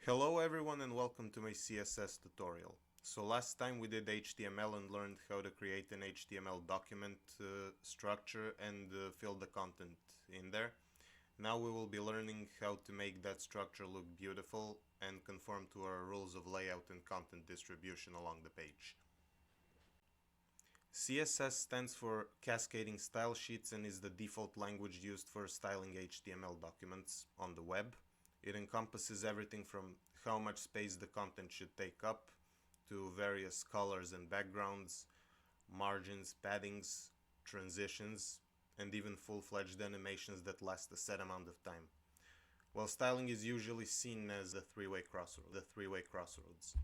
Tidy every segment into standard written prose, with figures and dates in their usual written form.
Hello everyone and welcome to my CSS tutorial. So last time we did HTML and learned how to create an HTML document structure and fill the content in there. Now we will be learning how to make that structure look beautiful and conform to our rules of layout and content distribution along the page. CSS stands for Cascading Style Sheets and is the default language used for styling HTML documents on the web. It encompasses everything from how much space the content should take up to various colors and backgrounds, margins, paddings, transitions, and even full-fledged animations that last a set amount of time. While styling is usually seen as the three-way crossroads.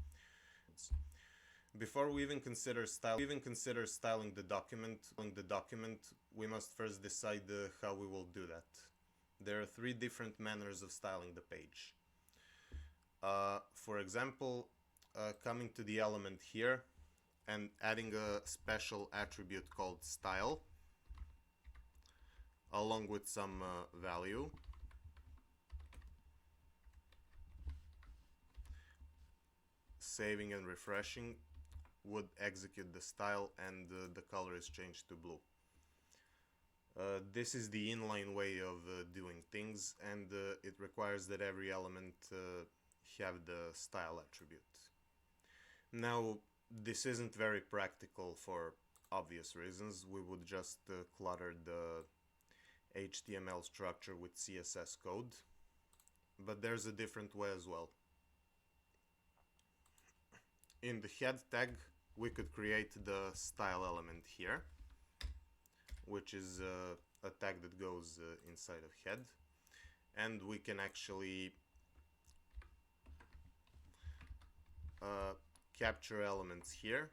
Before we even consider styling the document, we must first decide how we will do that. There are three different manners of styling the page. For example, coming to the element here and adding a special attribute called style along with some value. Saving and refreshing would execute the style and the color is changed to blue. This is the inline way of doing things, and it requires that every element have the style attribute. Now, this isn't very practical for obvious reasons. We would just clutter the HTML structure with CSS code, but there's a different way as well. In the head tag, we could create the style element here, which is a tag that goes inside of head, and we can actually capture elements here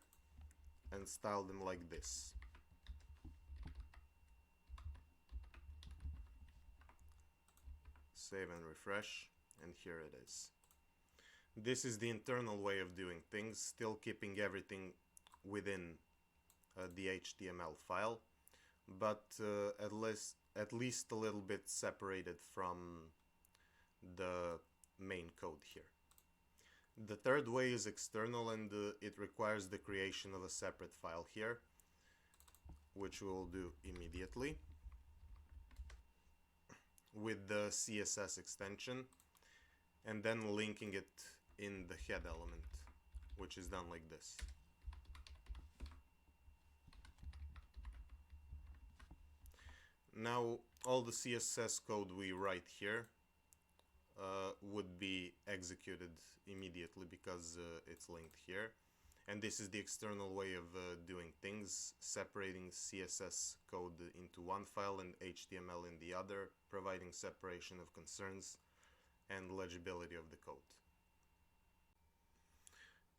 and style them like this. Save and refresh, and here it is. This is the internal way of doing things, still keeping everything within the HTML file, but at least a little bit separated from the main code here. The third way is external, and it requires the creation of a separate file here, which we will do immediately with the CSS extension, and then linking it in the head element, which is done like this. Now all the CSS code we write here would be executed immediately because it's linked here, and this is the external way of doing things, separating CSS code into one file and HTML in the other, providing separation of concerns and legibility of the code.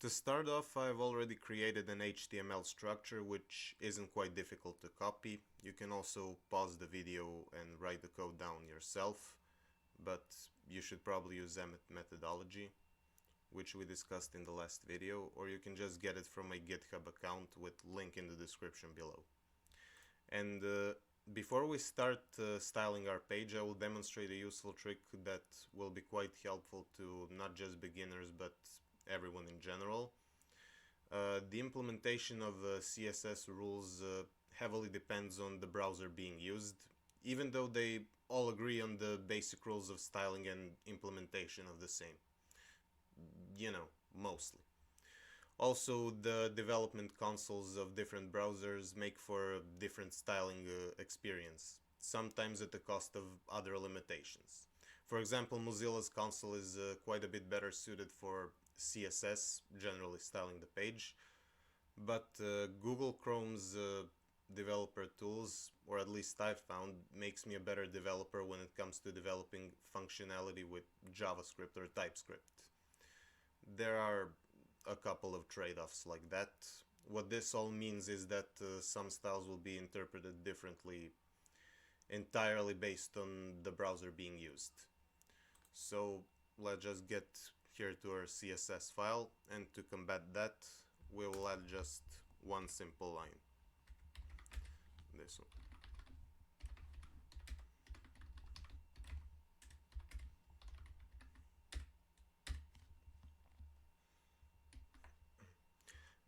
To start off, I've already created an HTML structure which isn't quite difficult to copy. You can also pause the video and write the code down yourself, but you should probably use Emmet methodology, which we discussed in the last video, or you can just get it from my GitHub account with link in the description below. And before we start styling our page, I will demonstrate a useful trick that will be quite helpful to not just beginners but everyone in general. The implementation of CSS rules heavily depends on the browser being used, even though they all agree on the basic rules of styling and implementation of the same. You know, mostly. Also, the development consoles of different browsers make for a different styling experience, sometimes at the cost of other limitations. For example, Mozilla's console is quite a bit better suited for CSS, generally styling the page, but Google Chrome's developer tools, or at least I've found, makes me a better developer when it comes to developing functionality with JavaScript or TypeScript. There are a couple of trade-offs like that. What this all means is that some styles will be interpreted differently entirely based on the browser being used. So let's just get here to our CSS file, and to combat that we will add just one simple line. This one.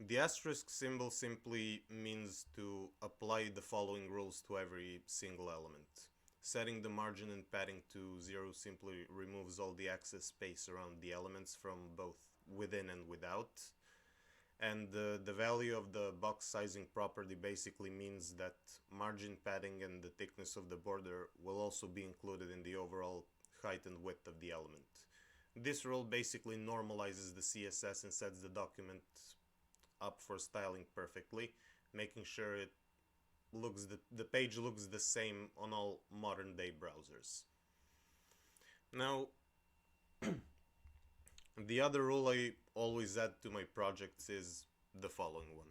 The asterisk symbol simply means to apply the following rules to every single element. Setting the margin and padding to 0 simply removes all the excess space around the elements from both within and without. And the value of the box sizing property basically means that margin padding and the thickness of the border will also be included in the overall height and width of the element. This rule basically normalizes the CSS and sets the document up for styling perfectly, making sure the page looks the same on all modern day browsers. Now, the other rule I always add to my projects is the following one.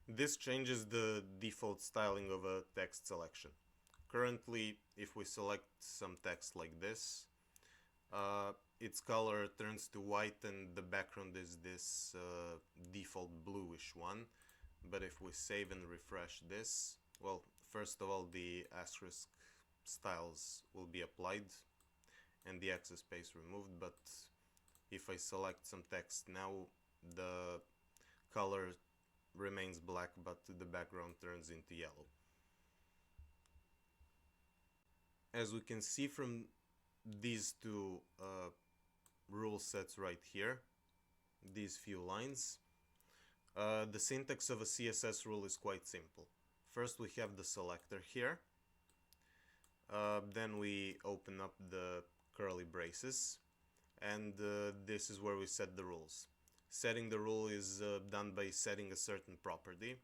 This changes the default styling of a text selection. Currently, if we select some text like this, its color turns to white and the background is this default bluish one. But if we save and refresh this, well, first of all, the asterisk styles will be applied and the excess space removed, but if I select some text now, the color remains black, but the background turns into yellow. As we can see from these two rule sets right here, these few lines, the syntax of a CSS rule is quite simple. First we have the selector here, then we open up the curly braces, and this is where we set the rules. Setting the rule is done by setting a certain property,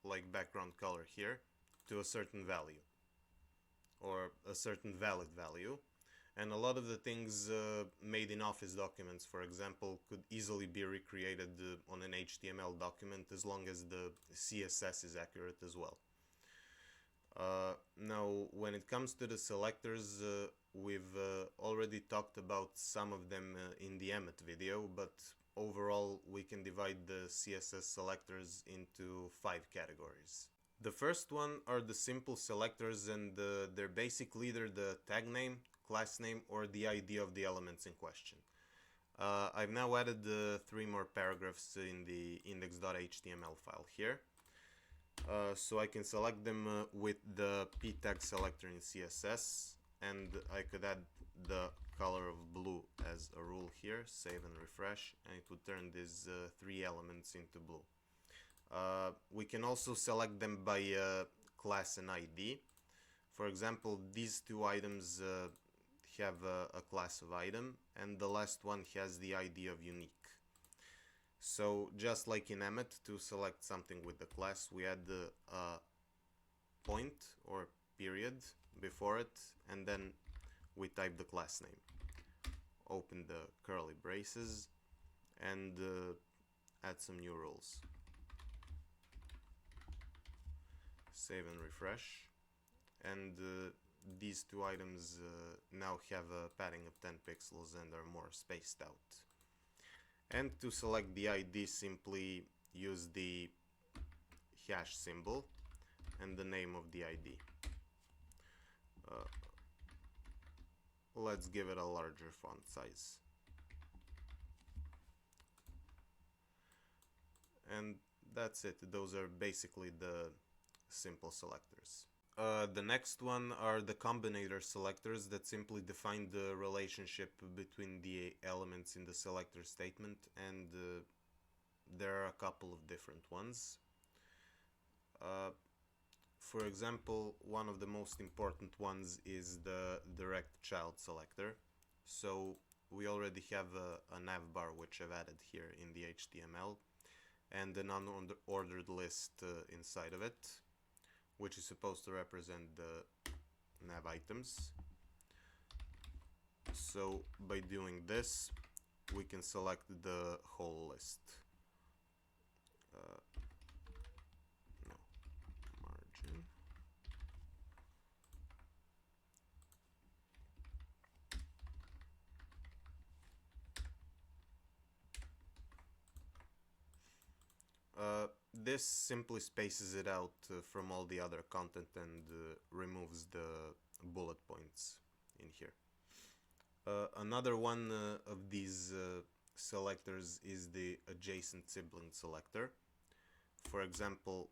like background color here, to a certain value, or a certain valid value. And a lot of the things made in Office documents, for example, could easily be recreated on an HTML document as long as the CSS is accurate as well. Now, when it comes to the selectors, we've already talked about some of them in the Emmet video, but overall we can divide the CSS selectors into 5 categories. The first one are the simple selectors, and they're basically either the tag name, class name, or the ID of the elements in question. I've now added 3 more paragraphs in the index.html file here. So I can select them with the p tag selector in CSS, and I could add the color of blue as a rule here, save and refresh, and it would turn these 3 elements into blue. We can also select them by class and ID. For example, these 2 items have a class of item, and the last one has the ID of unique. So just like in Emmet, to select something with the class, we add a point or period before it, and then we type the class name. Open the curly braces and add some new rules. Save and refresh, and these 2 items now have a padding of 10 pixels and are more spaced out. And to select the ID, simply use the hash symbol and the name of the ID. Let's give it a larger font size. And that's it. Those are basically the simple selectors. The next one are the combinator selectors that simply define the relationship between the elements in the selector statement, and there are a couple of different ones. For example, one of the most important ones is the direct child selector. So we already have a navbar which I've added here in the HTML, and an unordered list inside of it, which is supposed to represent the nav items. So by doing this, we can select the whole list. No, margin. this simply spaces it out from all the other content and removes the bullet points in here. Another one of these selectors is the adjacent sibling selector. For example,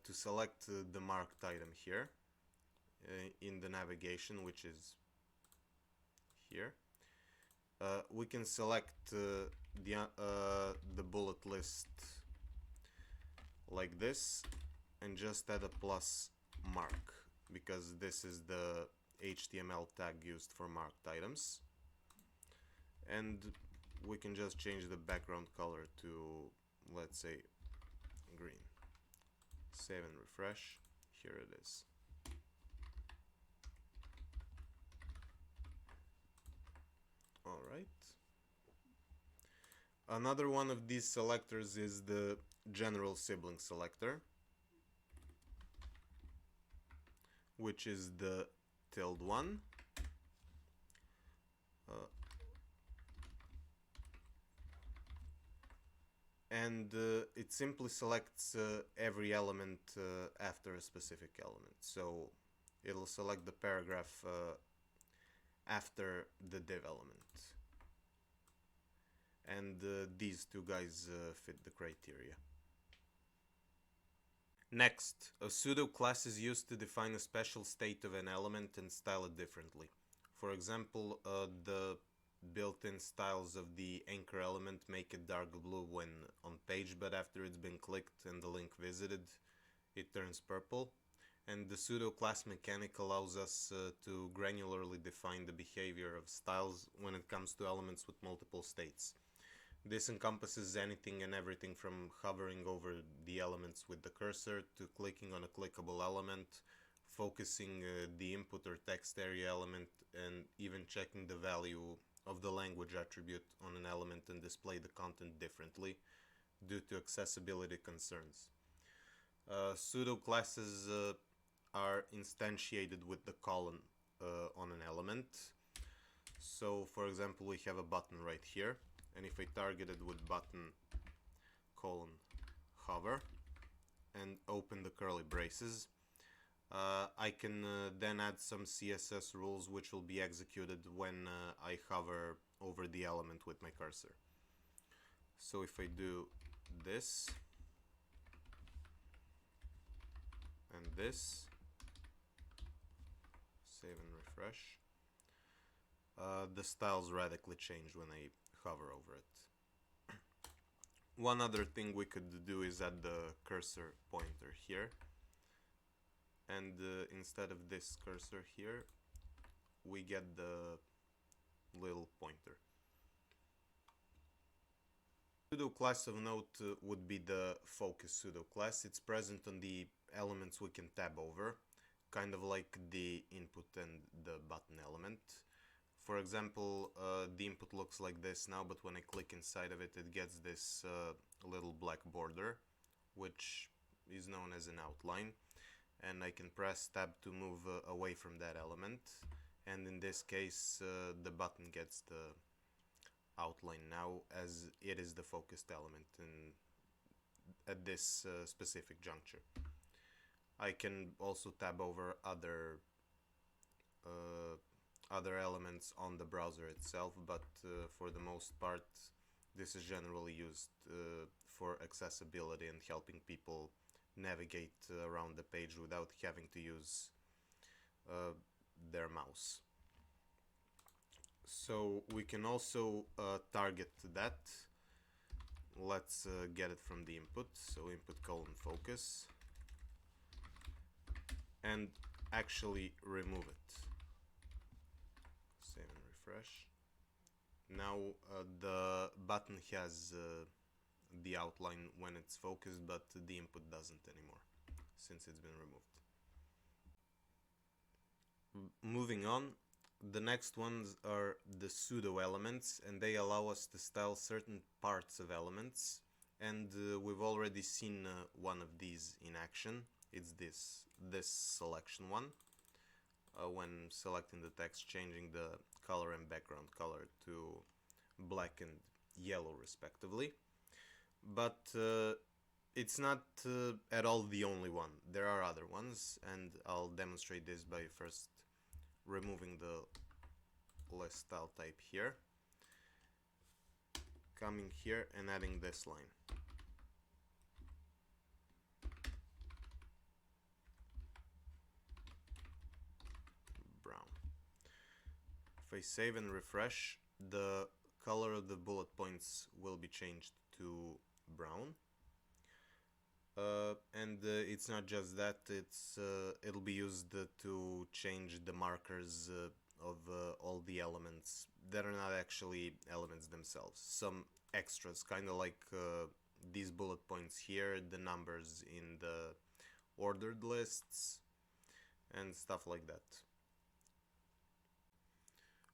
to select the marked item here in the navigation, which is here, we can select the bullet list like this and just add a plus mark, because this is the HTML tag used for marked items. And we can just change the background color to, let's say, green. Save and refresh. Here it is. Alright. Another one of these selectors is the general sibling selector, which is the ~1. And it simply selects every element after a specific element. So it'll select the paragraph after the div element. And these two guys fit the criteria. Next, a pseudo class is used to define a special state of an element and style it differently. For example, the built-in styles of the anchor element make it dark blue when on page, but after it's been clicked and the link visited, it turns purple. And the pseudo class mechanic allows us to granularly define the behavior of styles when it comes to elements with multiple states. This encompasses anything and everything from hovering over the elements with the cursor to clicking on a clickable element, focusing the input or text area element, and even checking the value of the language attribute on an element and display the content differently due to accessibility concerns. Pseudo classes are instantiated with the colon on an element. So for example, we have a button right here, and if I target it with button : hover and open the curly braces, I can then add some CSS rules which will be executed when I hover over the element with my cursor. So if I do this and this, save and refresh, the styles radically change when I hover over it. One other thing we could do is add the cursor pointer here. And instead of this cursor here, we get the little pointer. Pseudo class of note would be the focus pseudo class. It's present on the elements we can tab over, kind of like the input and the button element. For example, the input looks like this now, but when I click inside of it, it gets this little black border, which is known as an outline. And I can press tab to move away from that element, and in this case the button gets the outline now, as it is the focused element at this specific juncture. I can also tab over other elements on the browser itself, but for the most part this is generally used for accessibility and helping people navigate around the page without having to use their mouse. So we can also target that. Let's get it from the input. So input : focus, and actually remove it. Save and refresh. Now the button has the outline when it's focused, but the input doesn't anymore since it's been removed. Moving on, the next ones are the pseudo elements, and they allow us to style certain parts of elements, and we've already seen one of these in action. It's this selection one, when selecting the text, changing the color and background color to black and yellow respectively. But It's not at all the only one. There are other ones, and I'll demonstrate this by first removing the list style type here, coming here and adding this line. Brown. If I save and refresh, the color of the bullet points will be changed to brown. It's not just that, it'll be used to change the markers of all the elements that are not actually elements themselves. Some extras, kind of like these bullet points here, the numbers in the ordered lists, and stuff like that.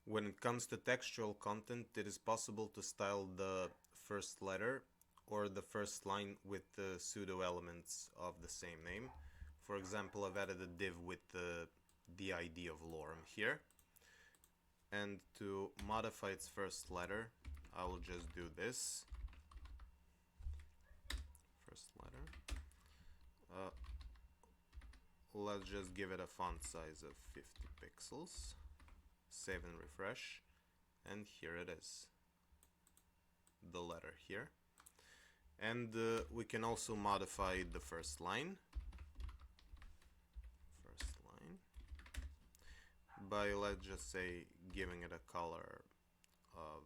When it comes to textual content, it is possible to style the first letter or the first line with the pseudo elements of the same name. For example, I've added a div with the ID of lorem here. And to modify its first letter, I will just do this. First letter. Let's just give it a font size of 50 pixels. Save and refresh. And here it is. The letter here. And we can also modify the first line. By, let's just say, giving it a color of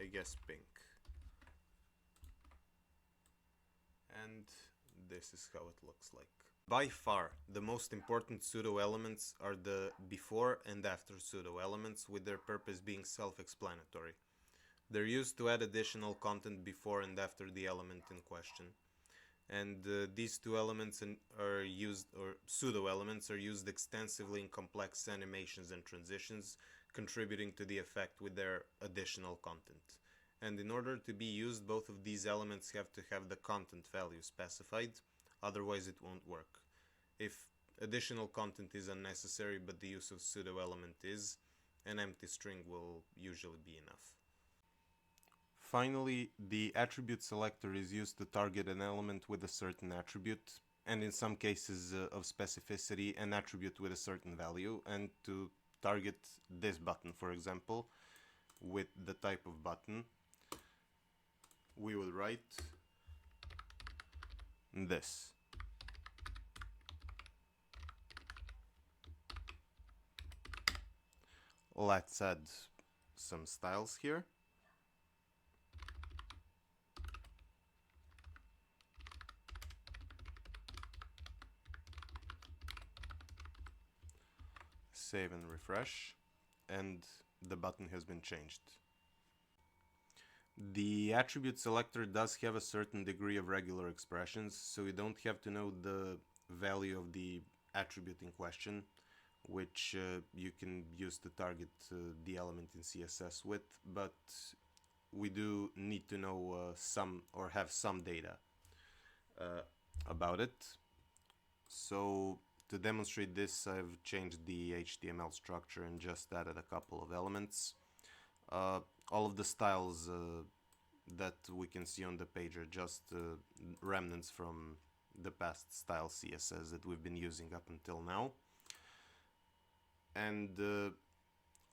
I guess pink. And this is how it looks like. By far, the most important pseudo elements are the before and after pseudo elements, with their purpose being self-explanatory. They're used to add additional content before and after the element in question. And these two elements are used, or pseudo elements are used extensively in complex animations and transitions, contributing to the effect with their additional content. And in order to be used, both of these elements have to have the content value specified, otherwise it won't work. If additional content is unnecessary but the use of pseudo element is, an empty string will usually be enough. Finally, the attribute selector is used to target an element with a certain attribute, and in some cases of specificity, an attribute with a certain value, and to target this button, for example, with the type of button, we will write this. Let's add some styles here. Save and refresh, and the button has been changed. The attribute selector does have a certain degree of regular expressions, so you don't have to know the value of the attribute in question, which you can use to target the element in CSS with, but we do need to know some, or have some data about it. So to demonstrate this, I've changed the HTML structure and just added a couple of elements. All of the styles that we can see on the page are just remnants from the past style CSS that we've been using up until now. And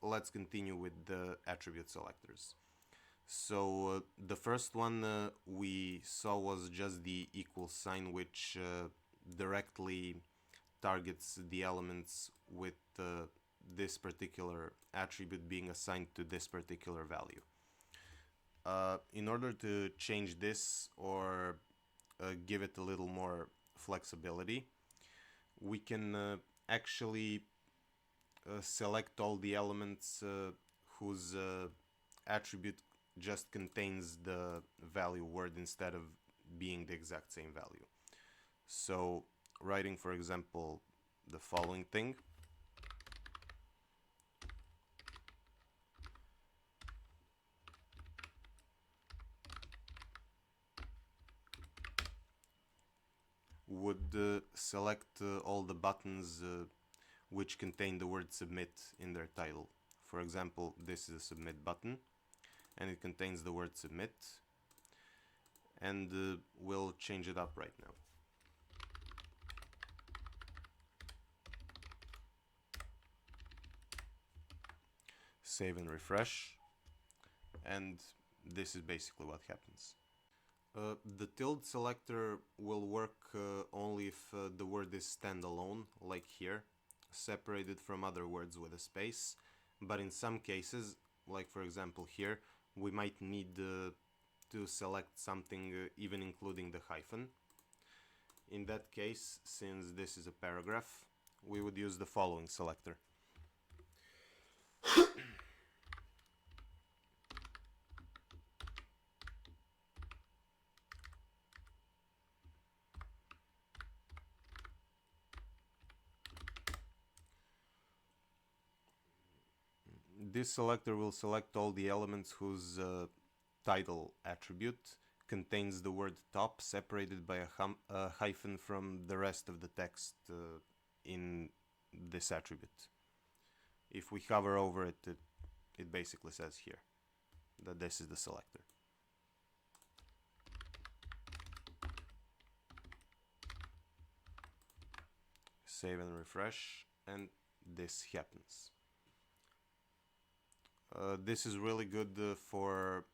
let's continue with the attribute selectors. So the first one we saw was just the equal sign, which directly targets the elements with this particular attribute being assigned to this particular value. In order to change this or give it a little more flexibility, we can actually select all the elements whose attribute just contains the value word instead of being the exact same value. So writing, for example, the following thing. Would select all the buttons which contain the word submit in their title. For example, this is a submit button, and it contains the word submit, and we'll change it up right now. Save and refresh, and this is basically what happens. The tilde selector will work only if the word is standalone, like here, separated from other words with a space, but in some cases, like for example here, we might need to select something even including the hyphen. In that case, since this is a paragraph, we would use the following selector. This selector will select all the elements whose title attribute contains the word top separated by a hyphen from the rest of the text in this attribute. If we hover over it, it basically says here that this is the selector. Save and refresh, and this happens. This is really good for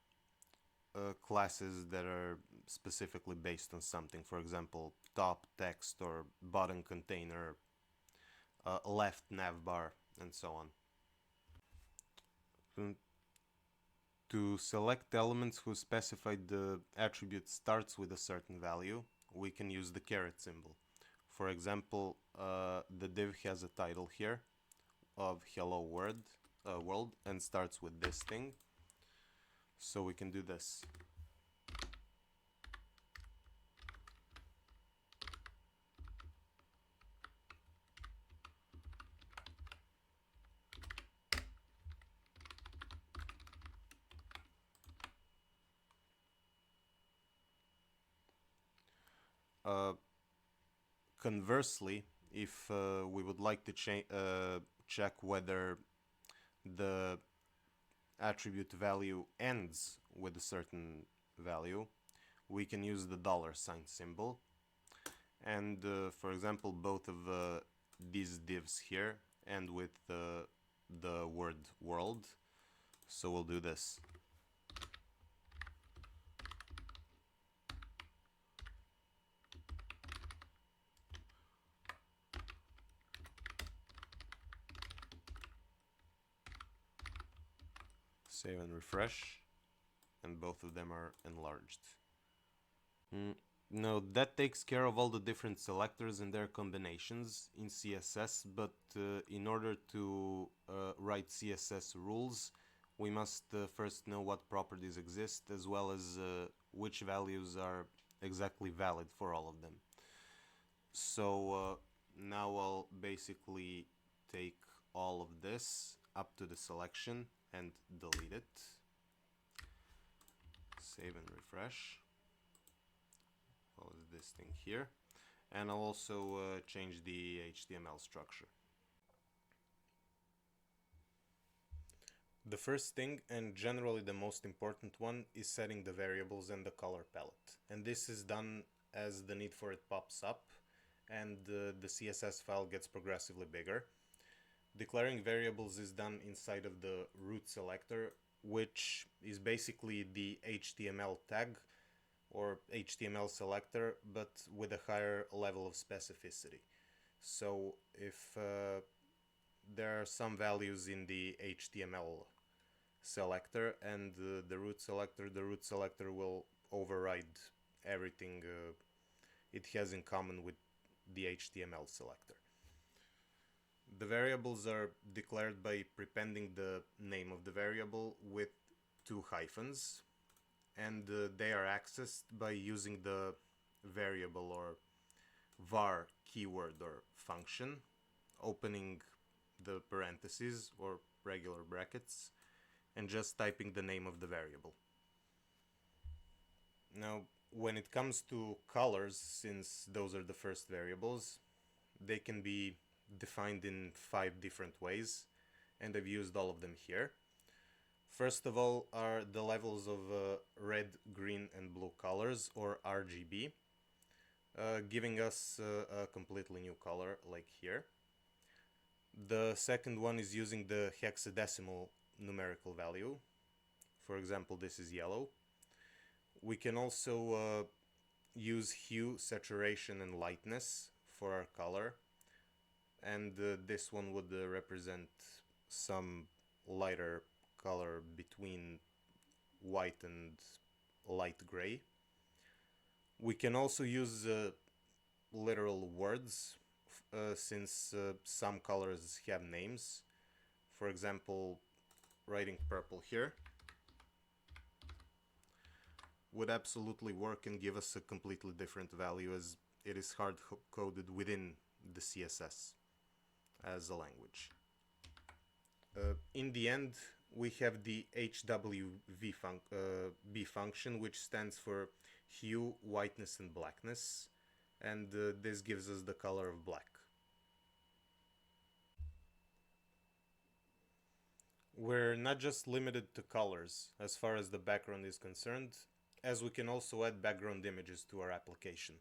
classes that are specifically based on something. For example, top text or bottom container, left navbar, and so on. To select elements whose specified attribute starts with a certain value, we can use the caret symbol. For example, the div has a title here of hello world and starts with this thing. So we can do this. Conversely, if we would like to check whether the attribute value ends with a certain value, we can use the $sign symbol. And for example, both of these divs here end with the word world. So we'll do this. Save and refresh, and both of them are enlarged. Now that takes care of all the different selectors and their combinations in CSS, but in order to write CSS rules, we must first know what properties exist, as well as which values are exactly valid for all of them. So now I'll basically take all of this up to the selection and delete it. Save and refresh. Well, this thing here, and I'll also change the HTML structure. The first thing, and generally the most important one, is setting the variables and the color palette. And this is done as the need for it pops up and the CSS file gets progressively bigger. Declaring variables is done inside of the root selector, which is basically the HTML tag or HTML selector, but with a higher level of specificity. So if there are some values in the HTML selector and the root selector will override everything it has in common with the HTML selector. The variables are declared by prepending the name of the variable with 2 hyphens, and they are accessed by using the variable or var keyword or function, opening the parentheses or regular brackets, and just typing the name of the variable. Now, when it comes to colors, since those are the first variables, they can be defined in 5 different ways, and I've used all of them here. First of all are the levels of red, green and blue colors, or RGB, giving us a completely new color like here. The second one is using the hexadecimal numerical value. For example, this is yellow. We can also use hue, saturation and lightness for our color, and this one would represent some lighter color between white and light gray. We can also use literal words, since some colors have names. For example, writing purple here would absolutely work and give us a completely different value, as it is hard-coded within the CSS as a language. In the end, we have the HWB function, which stands for hue, whiteness and blackness, and this gives us the color of black. We're not just limited to colors as far as the background is concerned, as we can also add background images to our application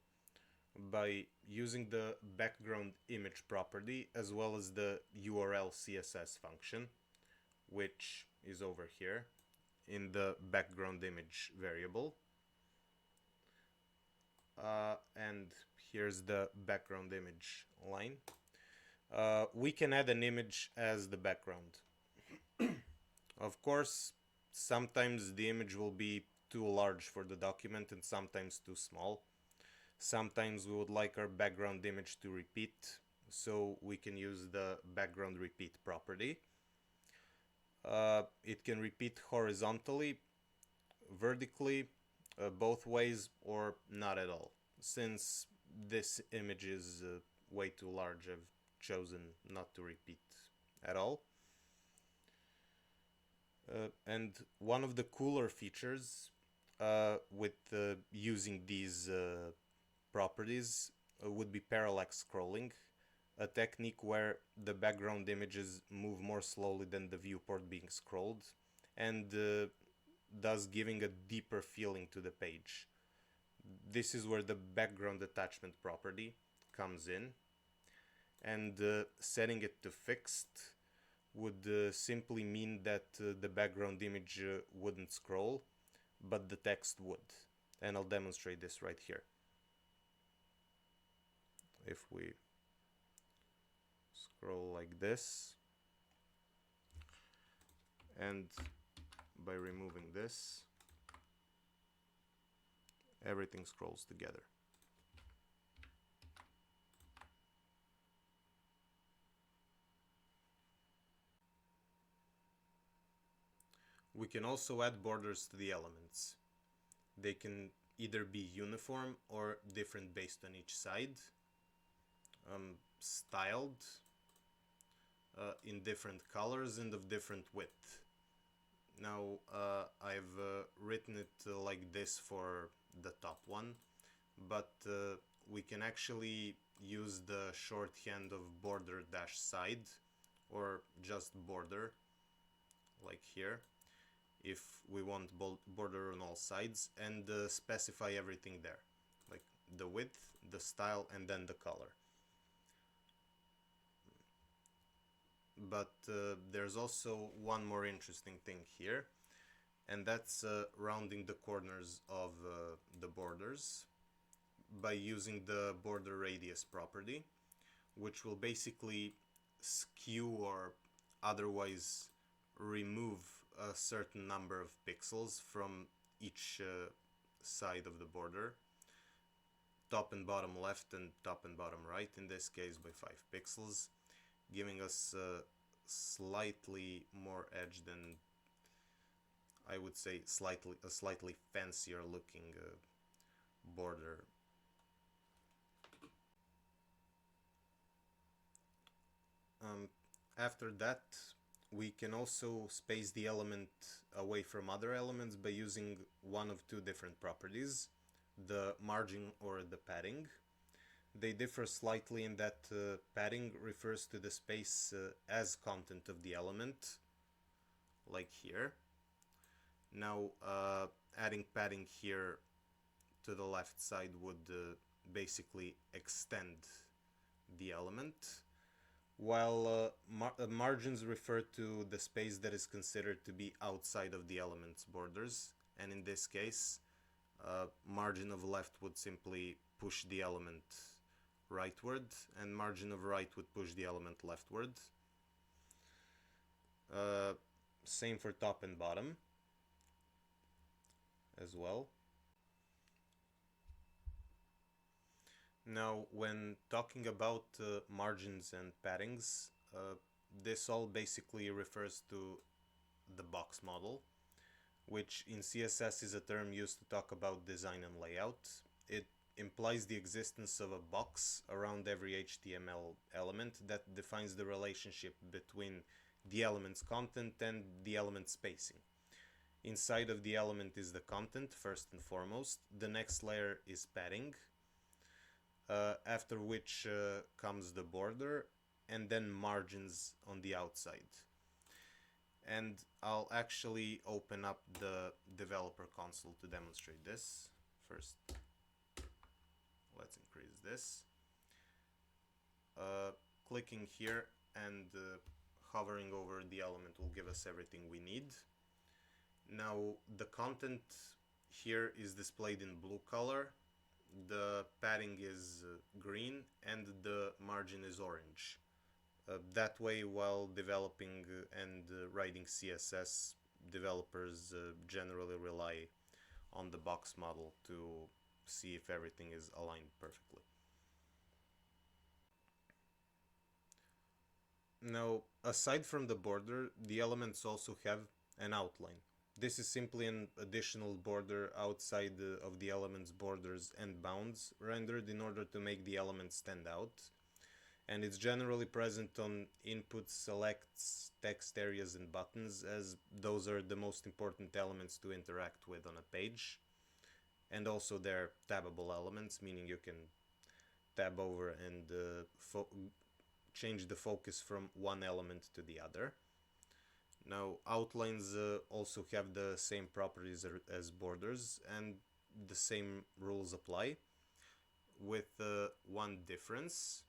by using the background image property as well as the URL CSS function, which is over here in the background image variable. And here's the background image line. We can add an image as the background. Of course, sometimes the image will be too large for the document and sometimes too small. Sometimes we would like our background image to repeat, so we can use the background repeat property. It can repeat horizontally, vertically, both ways, or not at all. Since this image is way too large, I've chosen not to repeat at all. And one of the cooler features with using these properties would be parallax scrolling, a technique where the background images move more slowly than the viewport being scrolled, and thus giving a deeper feeling to the page. This is where the background attachment property comes in, and setting it to fixed would simply mean that the background image wouldn't scroll, but the text would. And I'll demonstrate this right here. If we scroll like this, and by removing this, everything scrolls together. We can also add borders to the elements. They can either be uniform or different based on each side, styled, in different colors and of different width. Now I've written it like this for the top one, but we can actually use the shorthand of border dash side, or just border, like here, if we want border on all sides, and specify everything there, like the width, the style, and then the color. But there's also one more interesting thing here, and that's rounding the corners of the borders by using the border radius property, which will basically skew or otherwise remove a certain number of pixels from each side of the border, top and bottom left and top and bottom right, in this case by 5 pixels, giving us slightly more edge than, I would say, a slightly fancier looking border. After that, we can also space the element away from other elements by using one of two different properties, the margin or the padding. They differ slightly in that padding refers to the space as content of the element, like here, Now, adding padding here to the left side would basically extend the element, while margins refer to the space that is considered to be outside of the element's borders, and in this case, margin of left would simply push the element rightward, and margin of right would push the element leftward. Same for top and bottom as well. Now, when talking about margins and paddings, this all basically refers to the box model, which in CSS is a term used to talk about design and layout. It implies the existence of a box around every HTML element that defines the relationship between the element's content and the element's spacing. Inside of the element is the content, first and foremost. The next layer is padding, after which comes the border, and then margins on the outside. And I'll actually open up the developer console to demonstrate this. First, let's increase this. Clicking here and hovering over the element will give us everything we need. Now, the content here is displayed in blue color, the padding is green, and the margin is orange. That way, while developing and writing CSS, developers generally rely on the box model to see if everything is aligned perfectly. Now, aside from the border, the elements also have an outline. This is simply an additional border outside of the element's borders and bounds rendered in order to make the element stand out. And it's generally present on inputs, selects, text areas, and buttons, as those are the most important elements to interact with on a page. And also they're tabbable elements, meaning you can tab over and change the focus from one element to the other. Now, outlines also have the same properties as borders, and the same rules apply, with one difference.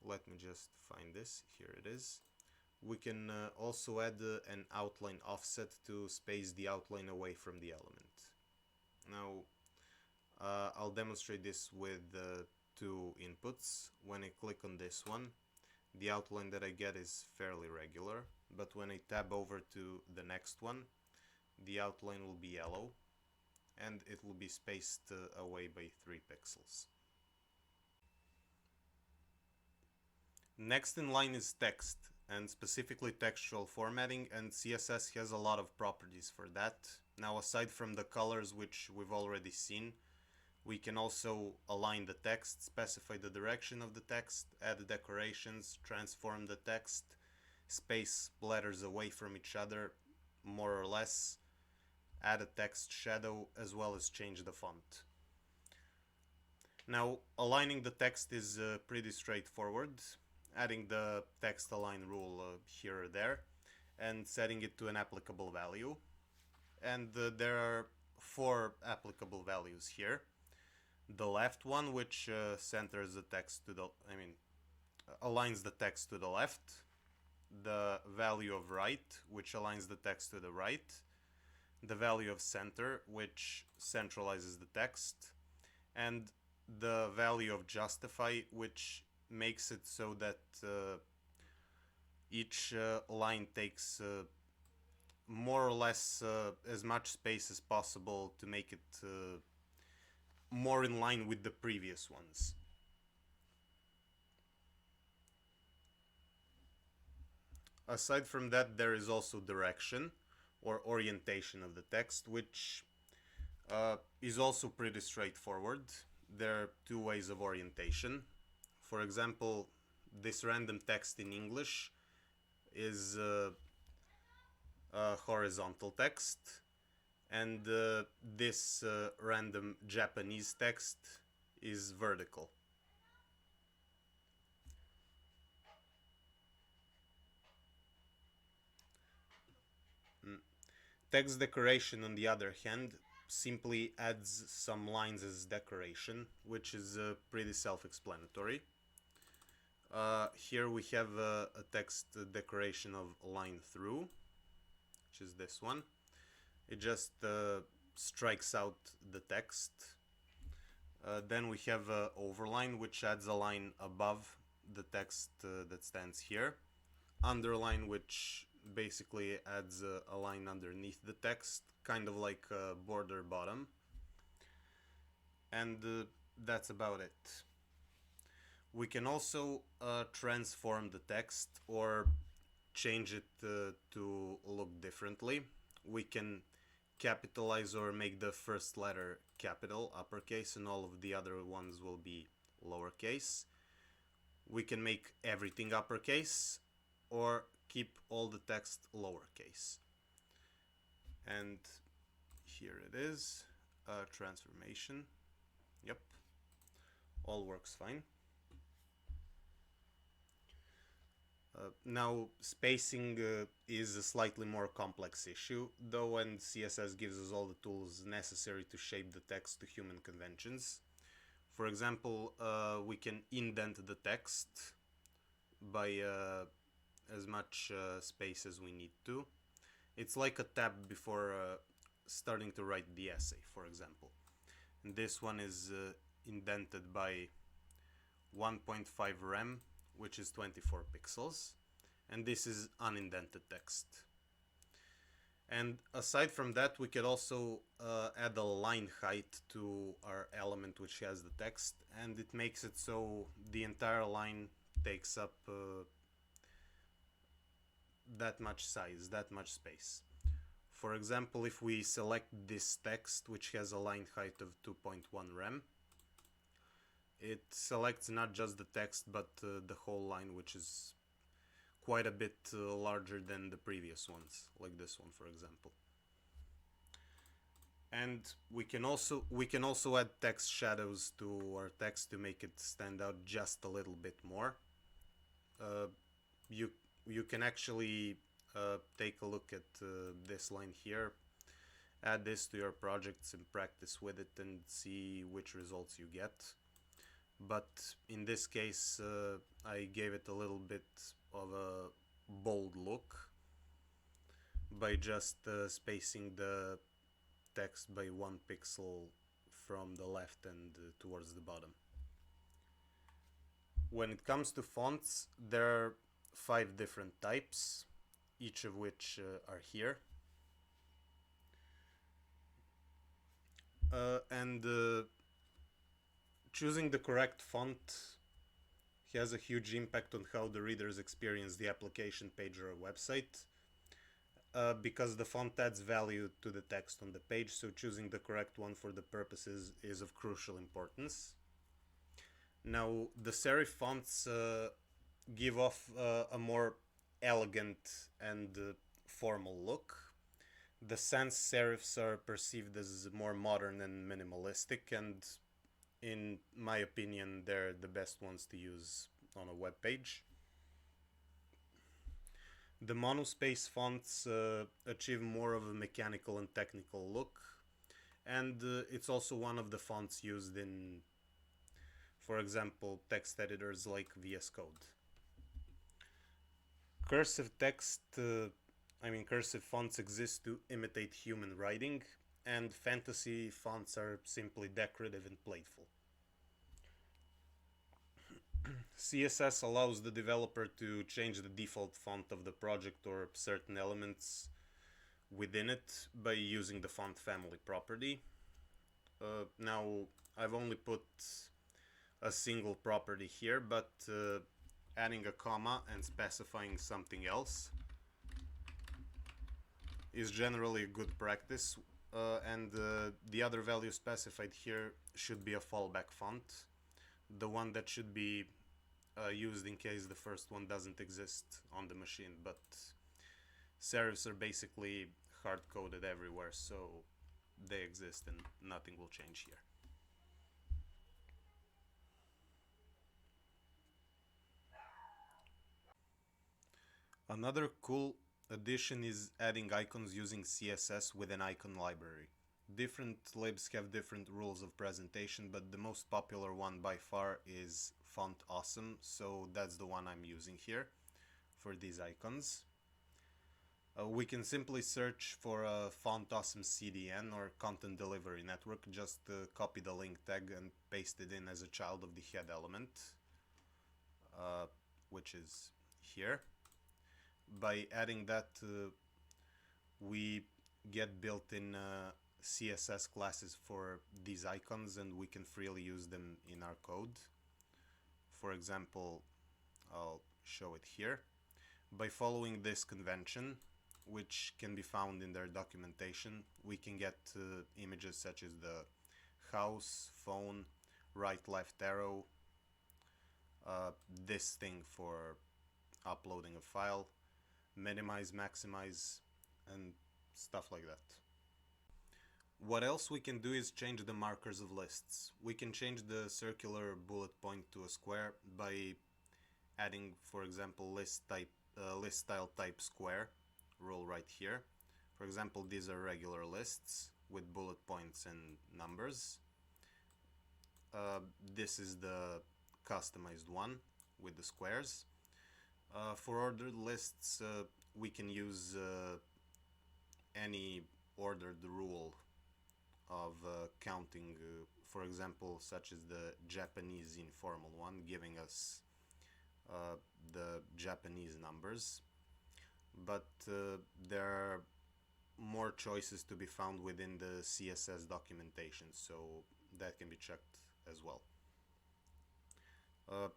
Let me just find this. Here it is. We can also add an outline offset to space the outline away from the element. Now, I'll demonstrate this with two inputs. When I click on this one, the outline that I get is fairly regular, but when I tab over to the next one, the outline will be yellow, and it will be spaced away by 3 pixels. Next in line is text, and specifically textual formatting, and CSS has a lot of properties for that. Now, aside from the colors, which we've already seen, we can also align the text, specify the direction of the text, add decorations, transform the text, space letters away from each other, more or less, add a text shadow, as well as change the font. Now, aligning the text is pretty straightforward. Adding the text align rule here or there, and setting it to an applicable value. And there are 4 applicable values here. The left one, which centers the text to the, aligns the text to the left. The value of right, which aligns the text to the right. The value of center, which centralizes the text. And the value of justify, which makes it so that each line takes more or less as much space as possible to make it more in line with the previous ones. Aside from that, there is also direction or orientation of the text, which is also pretty straightforward. There are 2 ways of orientation. For example, this random text in English is horizontal text, and this random Japanese text is vertical. Text decoration, on the other hand, simply adds some lines as decoration, which is pretty self-explanatory. Here we have a text decoration of line through, which is this one. It just strikes out the text. Then we have overline, which adds a line above the text that stands here. Underline, which basically adds a line underneath the text, kind of like a border bottom. And that's about it. We can also transform the text or change it to look differently. We can capitalize or make the first letter capital, uppercase, and all of the other ones will be lowercase. We can make everything uppercase or keep all the text lowercase. And here it is, transformation. Yep, all works fine. Now, spacing is a slightly more complex issue, though, and CSS gives us all the tools necessary to shape the text to human conventions. For example, we can indent the text by as much space as we need to. It's like a tab before starting to write the essay, for example. And this one is indented by 1.5 rem, which is 24 pixels, and this is unindented text. And aside from that, we could also add a line height to our element which has the text, and it makes it so the entire line takes up that much size, that much space. For example, if we select this text, which has a line height of 2.1 rem, it selects not just the text but the whole line, which is quite a bit larger than the previous ones, like this one, for example. And we can also add text shadows to our text to make it stand out just a little bit more. You can actually take a look at this line here, add this to your projects and practice with it and see which results you get. But in this case, I gave it a little bit of a bold look by just spacing the text by 1 pixel from the left and towards the bottom. When it comes to fonts, there are 5 different types, each of which are here. Choosing the correct font has a huge impact on how the readers experience the application page or a website, because the font adds value to the text on the page, so choosing the correct one for the purposes is of crucial importance. Now, the serif fonts give off a more elegant and formal look. The sans serifs are perceived as more modern and minimalistic, and in my opinion, they're the best ones to use on a web page. The monospace fonts achieve more of a mechanical and technical look, and it's also one of the fonts used in, for example, text editors like VS Code. Cursive cursive fonts exist to imitate human writing, and fantasy fonts are simply decorative and playful. CSS allows the developer to change the default font of the project or certain elements within it by using the font family property. Now, I've only put a single property here, but adding a comma and specifying something else is generally a good practice, and the other value specified here should be a fallback font, the one that should be used in case the first one doesn't exist on the machine, but serifs are basically hard-coded everywhere, so they exist and nothing will change here. Another cool addition is adding icons using CSS with an icon library. Different libs have different rules of presentation, but the most popular one by far is Font Awesome, so that's the one I'm using here for these icons. We can simply search for a Font Awesome CDN or Content Delivery Network, just copy the link tag and paste it in as a child of the head element, which is here. By adding that, we get built-in CSS classes for these icons, and we can freely use them in our code. For example, I'll show it here. By following this convention, which can be found in their documentation, we can get images such as the house, phone, right left arrow, this thing for uploading a file, minimize, maximize, and stuff like that. What else we can do is change the markers of lists. We can change the circular bullet point to a square by adding, for example, list style type square rule right here. For example, these are regular lists with bullet points and numbers. This is the customized one with the squares. For ordered lists, we can use any ordered rule of counting, for example, such as the Japanese informal one, giving us the Japanese numbers. But there are more choices to be found within the CSS documentation, so that can be checked as well.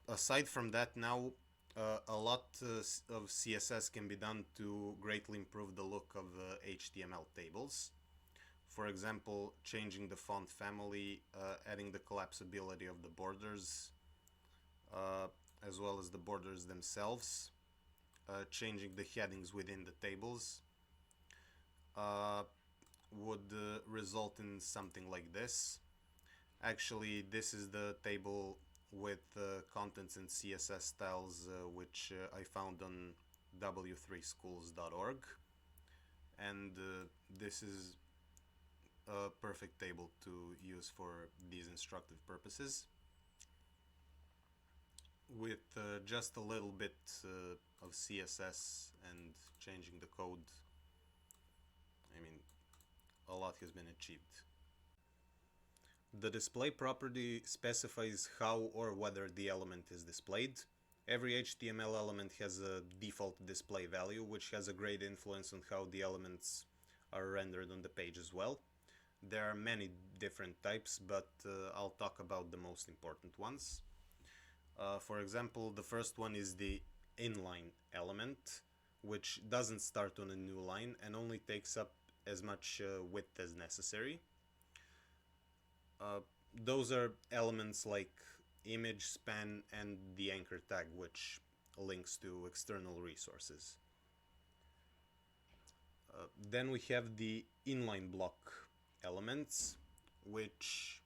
Aside from that, now a lot of CSS can be done to greatly improve the look of HTML tables. For example, changing the font family, adding the collapsibility of the borders, as well as the borders themselves, changing the headings within the tables, would result in something like this. Actually, this is the table with contents and CSS styles which I found on w3schools.org, and this is a perfect table to use for these instructive purposes. With just a little bit of CSS and changing the code, I mean, a lot has been achieved. The display property specifies how or whether the element is displayed. Every HTML element has a default display value, which has a great influence on how the elements are rendered on the page as well. There are many different types, but I'll talk about the most important ones. For example, the first one is the inline element, which doesn't start on a new line and only takes up as much width as necessary. Those are elements like image, span, and the anchor tag, which links to external resources. Then we have the inline block elements, which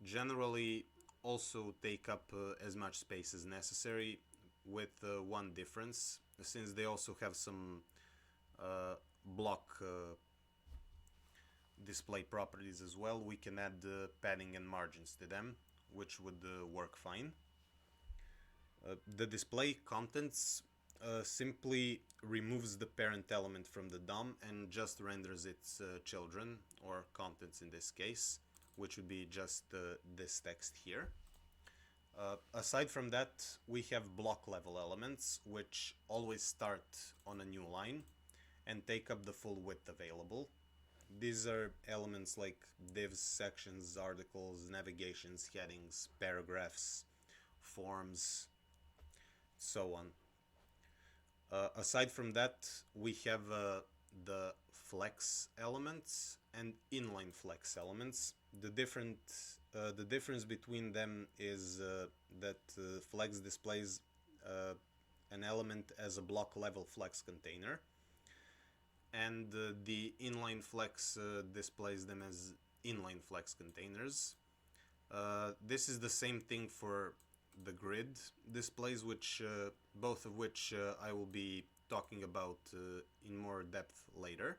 generally also take up as much space as necessary, with one difference. Since they also have some block display properties as well, we can add padding and margins to them, which would work fine. The display contents simply removes the parent element from the DOM and just renders its children, or contents in this case, which would be just this text here. Aside from that, we have block level elements, which always start on a new line and take up the full width available. These are elements like divs, sections, articles, navigations, headings, paragraphs, forms, so on. Aside from that, we have the flex elements and inline flex elements. The difference between them is that flex displays an element as a block level flex container, and the inline flex displays them as inline flex containers. This is the same thing for the grid displays, which both of which I will be talking about in more depth later.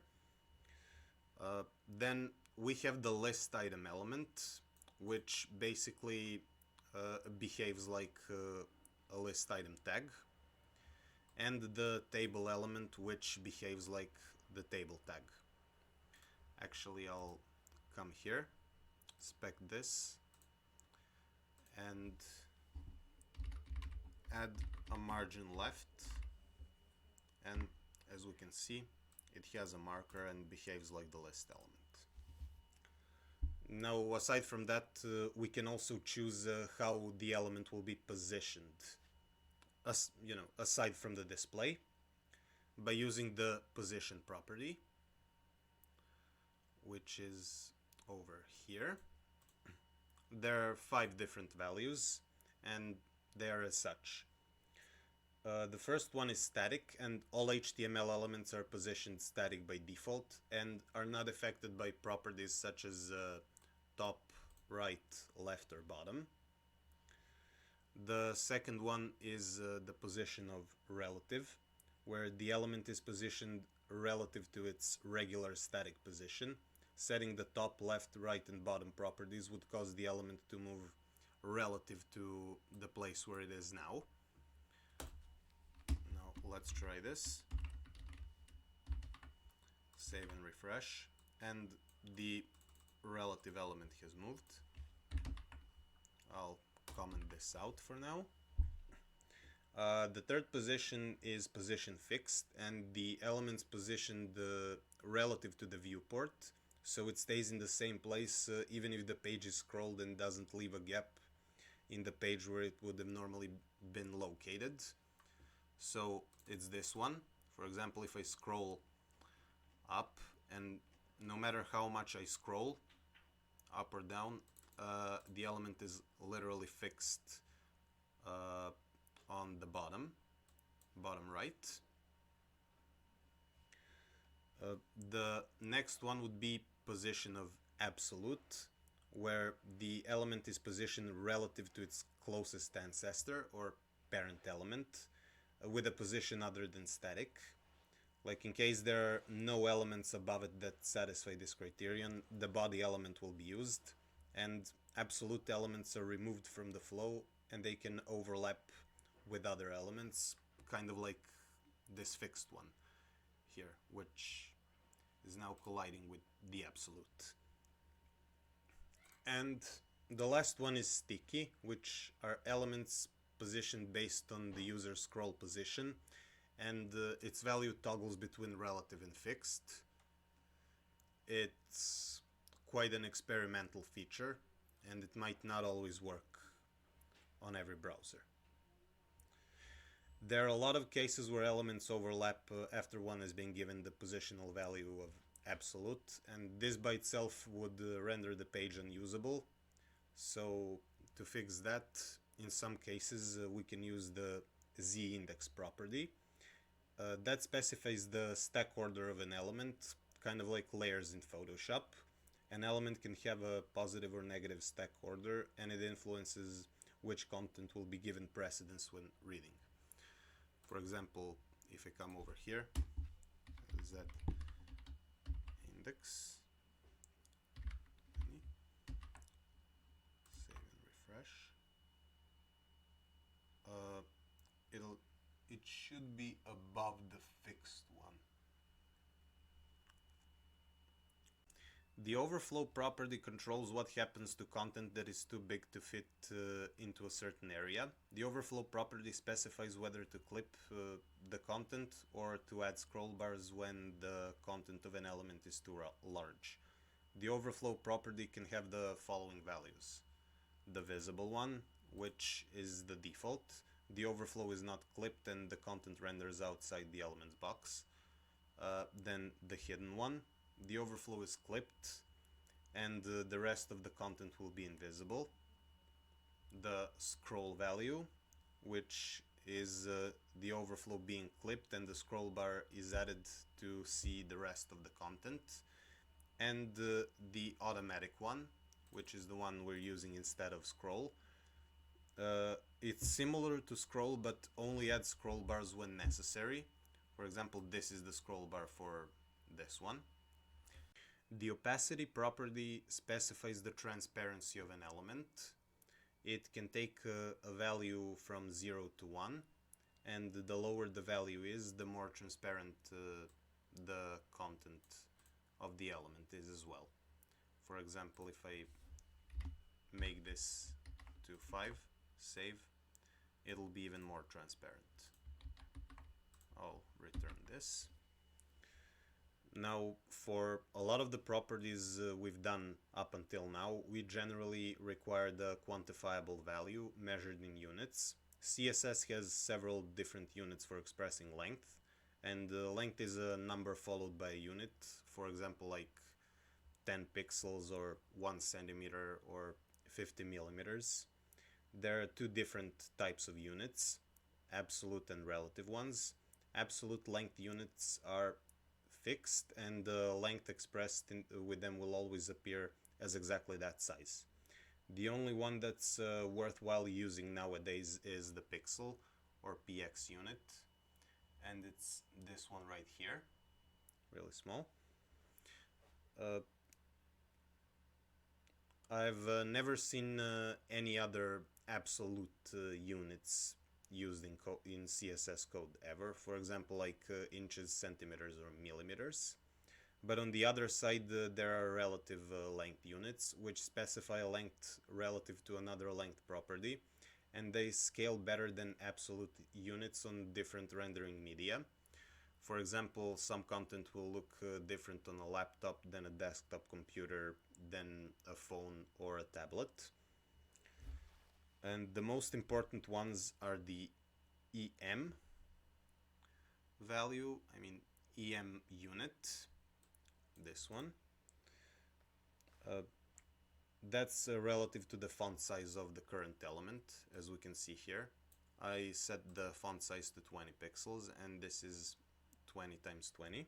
Then we have the list item element, which basically behaves like a list item tag, and the table element, which behaves like the table tag. Actually, I'll come here, spec this, and add a margin left, and as we can see, it has a marker and behaves like the list element. Now, aside from that, we can also choose how the element will be positioned, aside from the display, by using the position property, which is over here. There are 5 different values, and they are as such. The first one is static, and all HTML elements are positioned static by default and are not affected by properties such as top, right, left, or bottom. The second one is the position of relative, where the element is positioned relative to its regular static position. Setting the top, left, right, and bottom properties would cause the element to move relative to the place where it is now. Now let's try this. Save and refresh, and the relative element has moved. I'll comment this out for now. The third position is position fixed, and the element's positioned relative to the viewport, so it stays in the same place even if the page is scrolled and doesn't leave a gap in the page where it would have normally been located. So it's this one. For example, if I scroll up, and no matter how much I scroll up or down, the element is literally fixed on the bottom right. The next one would be position of absolute, where the element is positioned relative to its closest ancestor or parent element with a position other than static. Like, in case there are no elements above it that satisfy this criterion, the body element will be used, and absolute elements are removed from the flow and they can overlap with other elements, kind of like this fixed one here, which is now colliding with the absolute. And the last one is sticky, which are elements positioned based on the user's scroll position, and its value toggles between relative and fixed. It's quite an experimental feature, and it might not always work on every browser. There are a lot of cases where elements overlap after one has been given the positional value of absolute, and this by itself would render the page unusable. So to fix that, in some cases we can use the z-index property. That specifies the stack order of an element, kind of like layers in Photoshop. An element can have a positive or negative stack order, and it influences which content will be given precedence when reading. For example, if I come over here, z index, save and refresh, it should be above the fixed one. The overflow property controls what happens to content that is too big to fit into a certain area. The overflow property specifies whether to clip the content or to add scroll bars when the content of an element is too large. The overflow property can have the following values. The visible one, which is the default. The overflow is not clipped and the content renders outside the elements box. Then the hidden one. The overflow is clipped and the rest of the content will be invisible. The scroll value, which is the overflow being clipped and the scroll bar is added to see the rest of the content. And the automatic one, which is the one we're using instead of scroll. It's similar to scroll but only adds scroll bars when necessary. For example, this is the scroll bar for this one. The opacity property specifies the transparency of an element. It can take a value from 0 to 1, and the lower the value is, the more transparent the content of the element is as well. For example, if I make this to 5, save, it'll be even more transparent. I'll return this. Now, for a lot of the properties we've done up until now, we generally require the quantifiable value measured in units. CSS has several different units for expressing length, and length is a number followed by a unit. For example, like 10 pixels or 1 centimeter or 50 millimeters. There are two different types of units, absolute and relative ones. Absolute length units are fixed, and the length expressed with them will always appear as exactly that size. The only one that's worthwhile using nowadays is the pixel or px unit, and it's this one right here, really small. I've never seen any other absolute units used in CSS code ever. For example, like inches, centimeters, or millimeters. But on the other side, there are relative length units, which specify a length relative to another length property, and they scale better than absolute units on different rendering media. For example, some content will look different on a laptop than a desktop computer, than a phone or a tablet. And the most important ones are the EM value, EM unit, this one. That's relative to the font size of the current element, as we can see here. I set the font size to 20 pixels, and this is 20 times 20.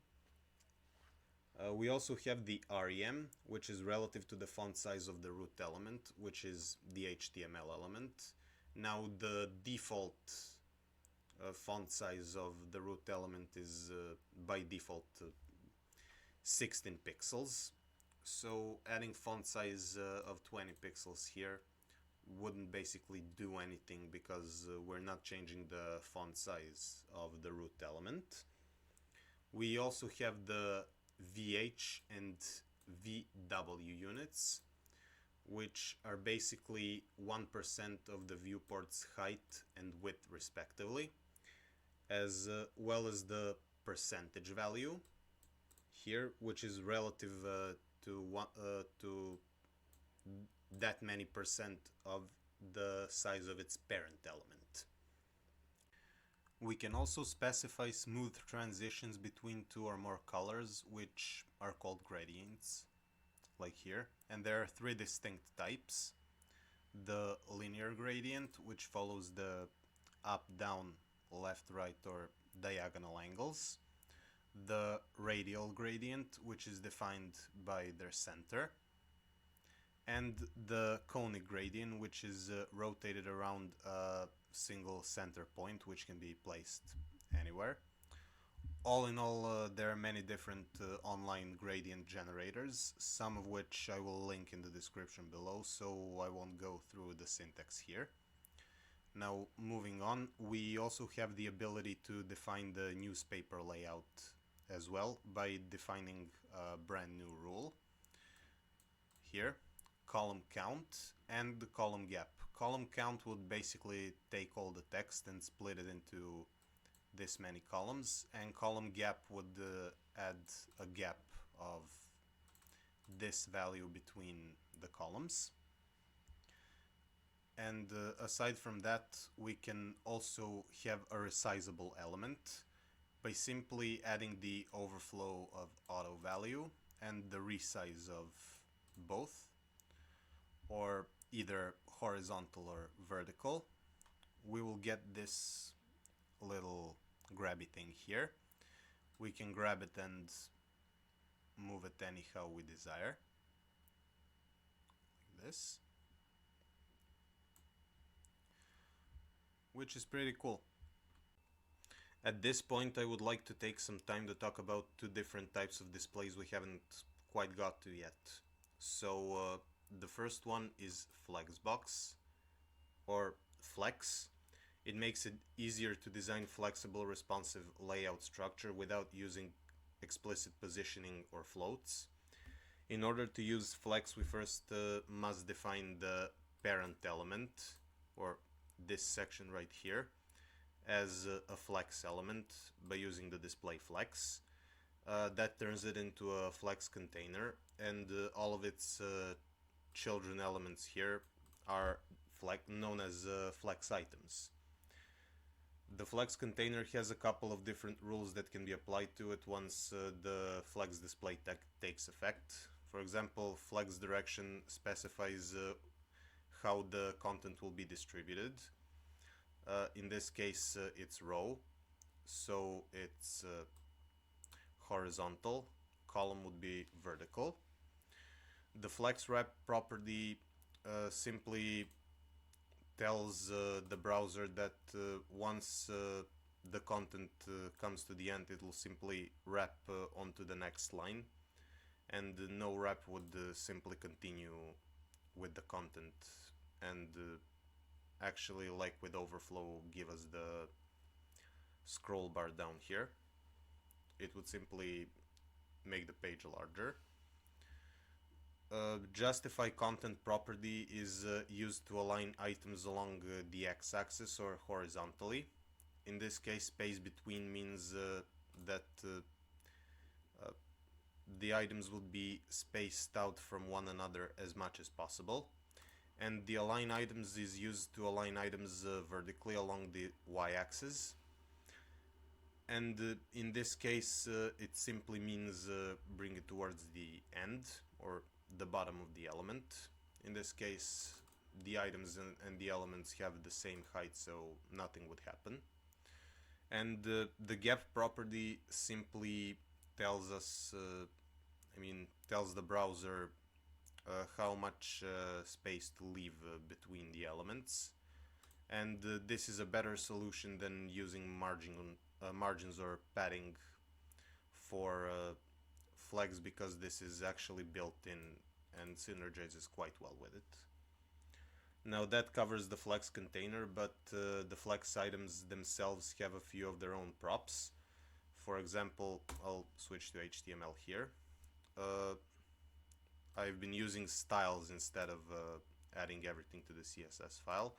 We also have the REM, which is relative to the font size of the root element, which is the HTML element. Now, the default font size of the root element is by default 16 pixels. So adding font size of 20 pixels here wouldn't basically do anything, because we're not changing the font size of the root element. We also have the VH and VW units, which are basically 1% of the viewport's height and width respectively, as well as the percentage value here, which is relative to that many percent of the size of its parent element. We can also specify smooth transitions between two or more colors, which are called gradients, like here. And there are three distinct types. The linear gradient, which follows the up, down, left, right, or diagonal angles. The radial gradient, which is defined by their center. And the conic gradient, which is rotated around a single center point, which can be placed anywhere. All in all, there are many different online gradient generators, some of which I will link in the description below, so I won't go through the syntax here. Now, moving on, we also have the ability to define the newspaper layout as well by defining a brand new rule here. Column count and the column gap. Column count would basically take all the text and split it into this many columns, and column gap would add a gap of this value between the columns. And aside from that, we can also have a resizable element by simply adding the overflow of auto value and the resize of both, or either horizontal or vertical. We will get this little grabby thing here. We can grab it and move it anyhow we desire, like this, which is pretty cool. At this point, I would like to take some time to talk about two different types of displays we haven't quite got to yet. So the first one is Flexbox, or Flex. It makes it easier to design flexible, responsive layout structure without using explicit positioning or floats. In order to use Flex, we first must define the parent element, or this section right here, as a flex element by using the display flex. That turns it into a flex container, and all of its children elements here are known as flex items. The flex container has a couple of different rules that can be applied to it once the flex display takes effect. For example, flex direction specifies how the content will be distributed. In this case, it's row, so it's horizontal. Column would be vertical. The flex wrap property simply tells the browser that once the content comes to the end, it will simply wrap onto the next line, and no wrap would simply continue with the content, and actually, like with overflow, give us the scroll bar down here. It would simply make the page larger. Justify content property is used to align items along the x-axis or horizontally. In this case, space between means that the items would be spaced out from one another as much as possible. And the align items is used to align items vertically along the y-axis. And in this case, it simply means bring it towards the end or the bottom of the element. In this case, the items and the elements have the same height, so nothing would happen. And the gap property simply tells us, tells the browser how much space to leave between the elements. And this is a better solution than using margins or padding for flex, because this is actually built in and synergizes quite well with it. Now that covers the flex container, but the flex items themselves have a few of their own props. For example, I'll switch to HTML here. I've been using styles instead of adding everything to the CSS file,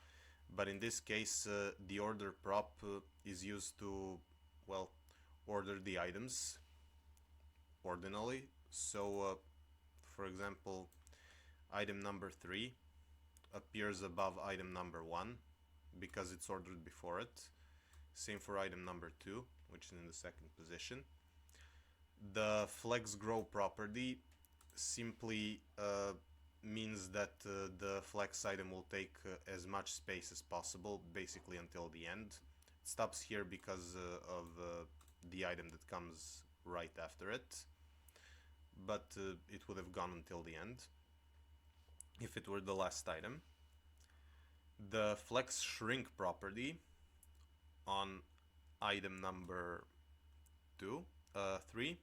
but in this case the order prop is used to, well, order the items ordinally. So for example, item number 3 appears above item number 1 because it's ordered before it. Same for item number 2, which is in the second position. The flex grow property simply means that the flex item will take as much space as possible, basically until the end. It stops here because of the item that comes right after it, but it would have gone until the end if it were the last item. The flex shrink property on item number 3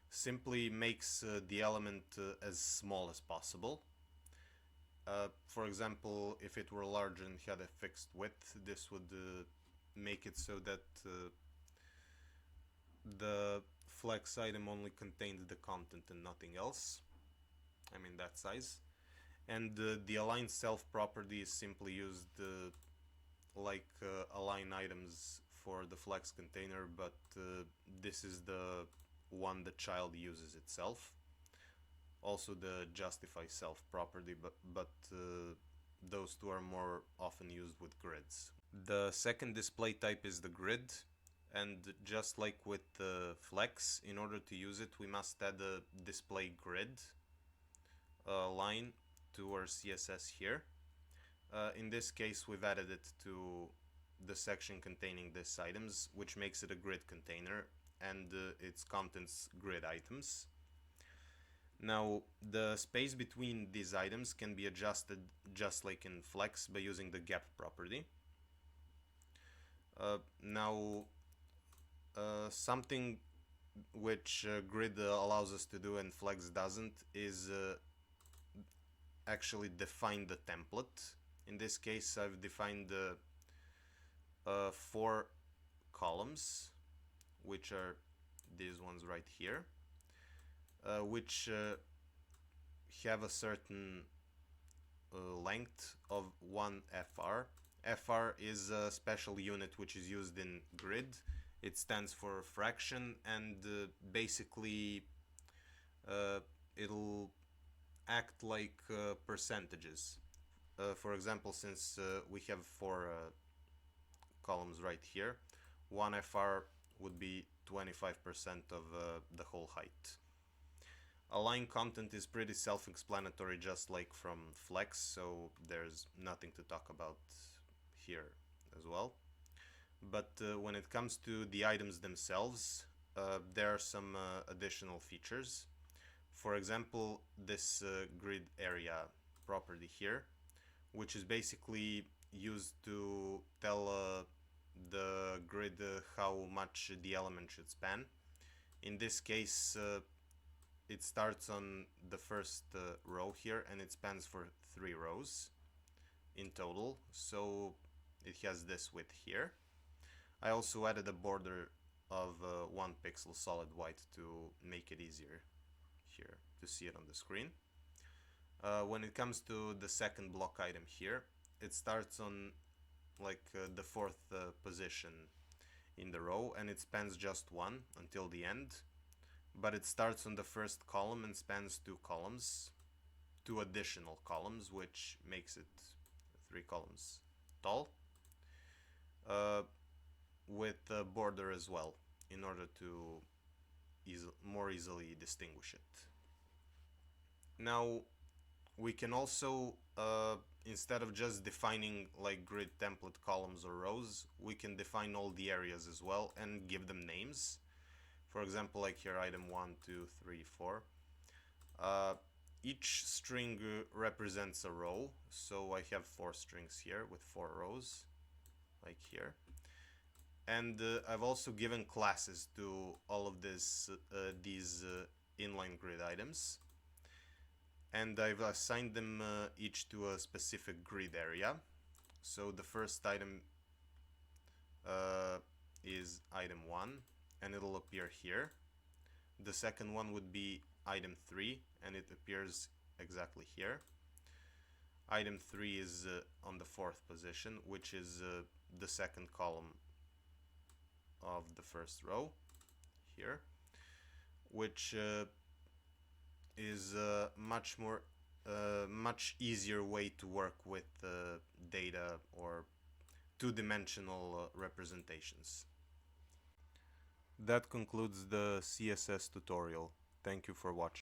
simply makes the element as small as possible. For example, if it were large and had a fixed width, this would make it so that the flex item only contains the content and nothing else. I mean that size. And the align self property is simply used like align items for the flex container, but this is the one the child uses itself. Also the justify self property, but those two are more often used with grids. The second display type is the grid, and just like with flex, in order to use it we must add a display grid line to our CSS here. In this case we've added it to the section containing these items, which makes it a grid container, and its contents grid items. Now the space between these items can be adjusted just like in flex by using the gap property. Now Something which grid allows us to do and Flex doesn't is actually define the template. In this case, I've defined 4 columns, which are these ones right here, which have a certain length of 1 FR. FR is a special unit which is used in grid. It stands for fraction, and basically it'll act like percentages. For example, since we have 4 columns right here, 1 FR would be 25% of the whole height. Align content is pretty self-explanatory, just like from Flex, so there's nothing to talk about here as well. But when it comes to the items themselves, there are some additional features. For example, this grid area property here, which is basically used to tell the grid how much the element should span. In this case, it starts on the first row here, and it spans for 3 rows in total, so it has this width here. I also added a border of 1 pixel solid white to make it easier here to see it on the screen. When it comes to the second block item here, it starts on like the 4th position in the row, and it spans just 1 until the end. But it starts on the first column and spans 2 columns, 2 additional columns, which makes it 3 columns tall, with a border as well, in order to more easily distinguish it. Now, we can also, instead of just defining like grid template columns or rows, we can define all the areas as well and give them names. For example, like here, item 1, 2, 3, 4. Each string represents a row, so I have 4 strings here with 4 rows, like here. And I've also given classes to all of these inline grid items, and I've assigned them each to a specific grid area. So the first item is item 1, and it'll appear here. The second one would be item 3, and it appears exactly here. Item 3 is on the 4th position, which is the second column of the first row here, which is a much easier way to work with data or two-dimensional representations. That concludes the CSS tutorial. Thank you for watching.